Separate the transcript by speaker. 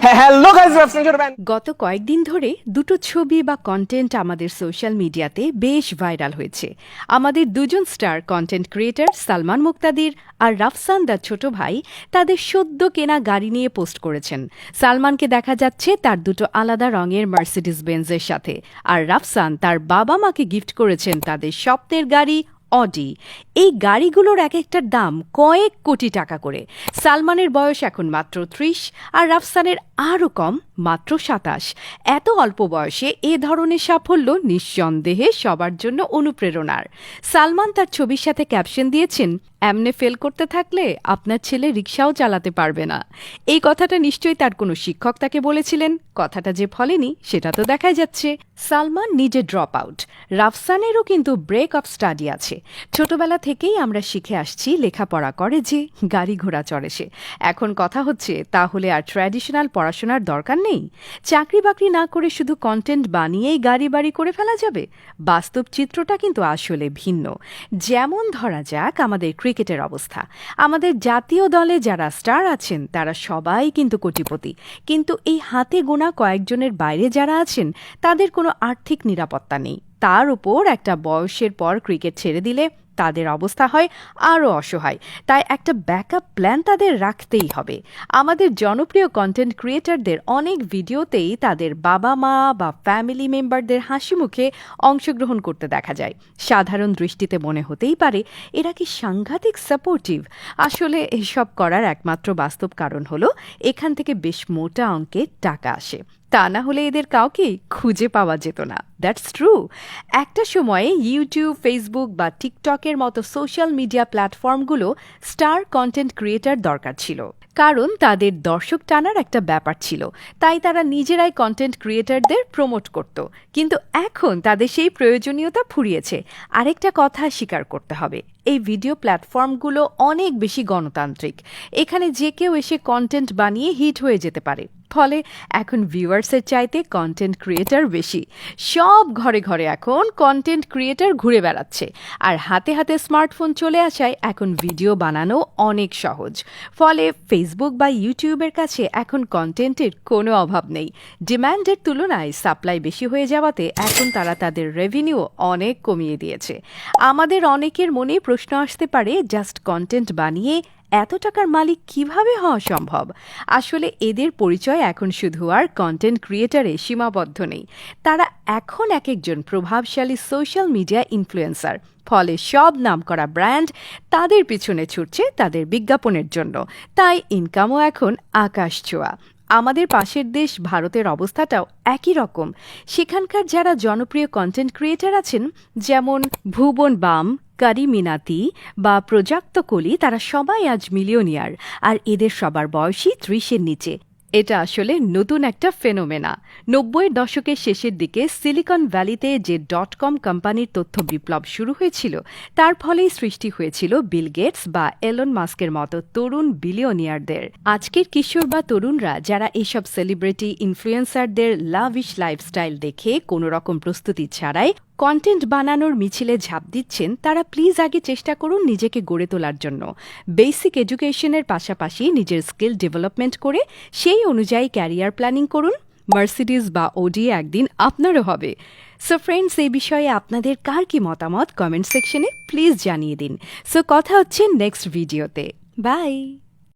Speaker 1: Hello guys, Rafsan জোরব্যান।
Speaker 2: গত কয়েকদিন ধরে দুটো ছবি বা কন্টেন্ট আমাদের সোশ্যাল মিডিয়াতে বেশ ভাইরাল হয়েছে। আমাদের দুজন স্টার কন্টেন্ট ক্রিয়েটর সালমান মুক্তাদির আর রাফসান দা ছোট ভাই তাদের সদ্য কেনা গাড়ি নিয়ে পোস্ট করেছেন। সালমানকে দেখা যাচ্ছে তার দুটো আলাদা রঙের মার্সিডিজ বেঞ্জের সাথে, আর রাফসান তার বাবা মাকে গিফট করেছেন তাদের স্বপ্নের গাড়ি অডি। এই গাড়িগুলোর এক একটার দাম কয়েক কোটি টাকা করে। সালমানের বয়স এখন মাত্র ৩০ আর রাফসানের আরও কম, মাত্র ২৭। এত অল্প বয়সে এ ধরনের সাফল্য নিঃসন্দেহে সবার জন্য অনুপ্রেরণার। সালমান তার ছবির সাথে ক্যাপশন দিয়েছেন, এমনে ফেল করতে থাকলে আপনার ছেলে রিকশাও চালাতে পারবে না। এই কথাটা নিশ্চয়ই তার কোনো শিক্ষক তাকে বলেছিলেন। কথাটা যে ফলেনি সেটা তো দেখাই যাচ্ছে। সালমান নিজে ড্রপ আউট, রাফসানেরও কিন্তু ব্রেক অফ স্টাডি আছে। ছোটবেলা থেকেই আমরা শিখে আসছি লেখাপড়া করে যে, গাড়ি ঘোড়া চড়ে সে। এখন কথা হচ্ছে, তাহলে আর ট্র্যাডিশনাল পড়াশোনার দরকার নেই? চাকরি বাকরি না করে শুধু কন্টেন্ট বানিয়েই গাড়ি বাড়ি করে ফেলা যাবে? বাস্তব চিত্রটা কিন্তু আসলে ভিন্ন। যেমন ধরা যাক আমাদের ক্রিকেটের অবস্থা। আমাদের জাতীয় দলে যারা স্টার আছেন তারা সবাই কিন্তু কোটিপতি, কিন্তু এই হাতে গোনা কয়েকজনের বাইরে যারা আছেন তাদের কোনো আর্থিক নিরাপত্তা নেই। তার উপর একটা বয়সের পর ক্রিকেট ছেড়ে দিলে তাদের অবস্থা হয় আরও অসহায়। তাই একটা ব্যাকআপ প্ল্যান তাদের রাখতেই হবে। আমাদের জনপ্রিয় কন্টেন্ট ক্রিয়েটরদের অনেক ভিডিওতেই তাদের বাবা মা বা ফ্যামিলি মেম্বারদের হাসি মুখে অংশগ্রহণ করতে দেখা যায়। সাধারণ দৃষ্টিতে মনে হতেই পারে এরা কি সাংঘাতিক সাপোর্টিভ। আসলে এসব করার একমাত্র বাস্তব কারণ হলো এখান থেকে বেশ মোটা অঙ্কের টাকা আসে। তা না হলে এদের কাউকেই খুঁজে পাওয়া যেত না। That's true. একটা সময়ে ইউটিউব, ফেসবুক বা টিকটকের মতো সোশ্যাল মিডিয়া প্ল্যাটফর্মগুলো স্টার কন্টেন্ট ক্রিয়েটর দরকার ছিল, কারণ তাদের দর্শক টানার একটা ব্যাপার ছিল। তাই তারা নিজেরাই কন্টেন্ট ক্রিয়েটরদের প্রমোট করত। কিন্তু এখন তাদের সেই প্রয়োজনীয়তা ফুরিয়েছে। আরেকটা কথা স্বীকার করতে হবে, এই ভিডিও প্ল্যাটফর্মগুলো অনেক বেশি গণতান্ত্রিক। এখানে যে কেউ এসে কন্টেন্ট বানিয়ে হিট হয়ে যেতে পারে। ফলে এখন ভিউয়ার্সের চাইতে কন্টেন্ট ক্রিয়েটর বেশি। সব ঘরে ঘরে এখন কন্টেন্ট ক্রিয়েটর ঘুরে বেড়াচ্ছে, আর হাতে হাতে স্মার্টফোন চলে আসায় এখন ভিডিও বানানো অনেক সহজ। ফলে ফেসবুক বা ইউটিউবের কাছে এখন কন্টেন্টের কোনো অভাব নেই। ডিম্যান্ডের তুলনায় সাপ্লাই বেশি হয়ে যাওয়াতে এখন তারা তাদের রেভিনিউ অনেক কমিয়ে দিয়েছে। আমাদের অনেকের মনে প্রশ্ন আসতে পারে, জাস্ট কন্টেন্ট বানিয়ে এত টাকার মালিক কিভাবে হওয়া সম্ভব? আসলে এদের পরিচয় এখন শুধু আর কন্টেন্ট ক্রিয়েটারে সীমাবদ্ধ নেই। তারা এখন এক একজন প্রভাবশালী সোশ্যাল মিডিয়া ইনফ্লুয়েন্সার। ফলে সব নামকরা ব্র্যান্ড তাদের পিছনে ছুটছে তাদের বিজ্ঞাপনের জন্য। তাই ইনকামও এখন আকাশ ছোঁয়া। আমাদের পাশের দেশ ভারতের অবস্থাটাও একই রকম। সেখানকার যারা জনপ্রিয় কন্টেন্ট ক্রিয়েটর আছেন, যেমন ভুবন বাম, কারি মিনাতি বা প্রজাক্ত কলি, তারা সবাই আজ মিলিয়নিয়ার, আর এদের সবার বয়সই ৩০-এর নিচে। এটা আসলে নতুন একটা ফেনোমেনা। ৯০-এর দশকের শেষের দিকে সিলিকন ভ্যালিতে যে .com কোম্পানির তথ্য বিপ্লব শুরু হয়েছিল, তার ফলেই সৃষ্টি হয়েছিল বিল গেটস বা এলন মাস্কের মতো তরুণ বিলিয়নিয়ারদের। আজকের কিশোর বা তরুণরা যারা এসব সেলিব্রিটি ইনফ্লুয়েন্সারদের লাভিশ লাইফস্টাইল দেখে কোনো রকম প্রস্তুতি ছাড়াই কন্টেন্ট বানানোর মিছিলে ঝাঁপ দিচ্ছেন, তারা প্লিজ আগে চেষ্টা করুন নিজেকে গড়ে তোলার জন্য। বেসিক এডুকেশনের পাশাপাশি নিজের স্কিল ডেভেলপমেন্ট করে সেই অনুযায়ী ক্যারিয়ার প্ল্যানিং করুন। মার্সিডিজ বা ওডি একদিন আপনারও হবে। সো ফ্রেন্ডস, এই বিষয়ে আপনাদের কার কি মতামত কমেন্ট সেকশনে প্লিজ জানিয়ে দিন। সো কথা হচ্ছে নেক্সট ভিডিওতে। বাই।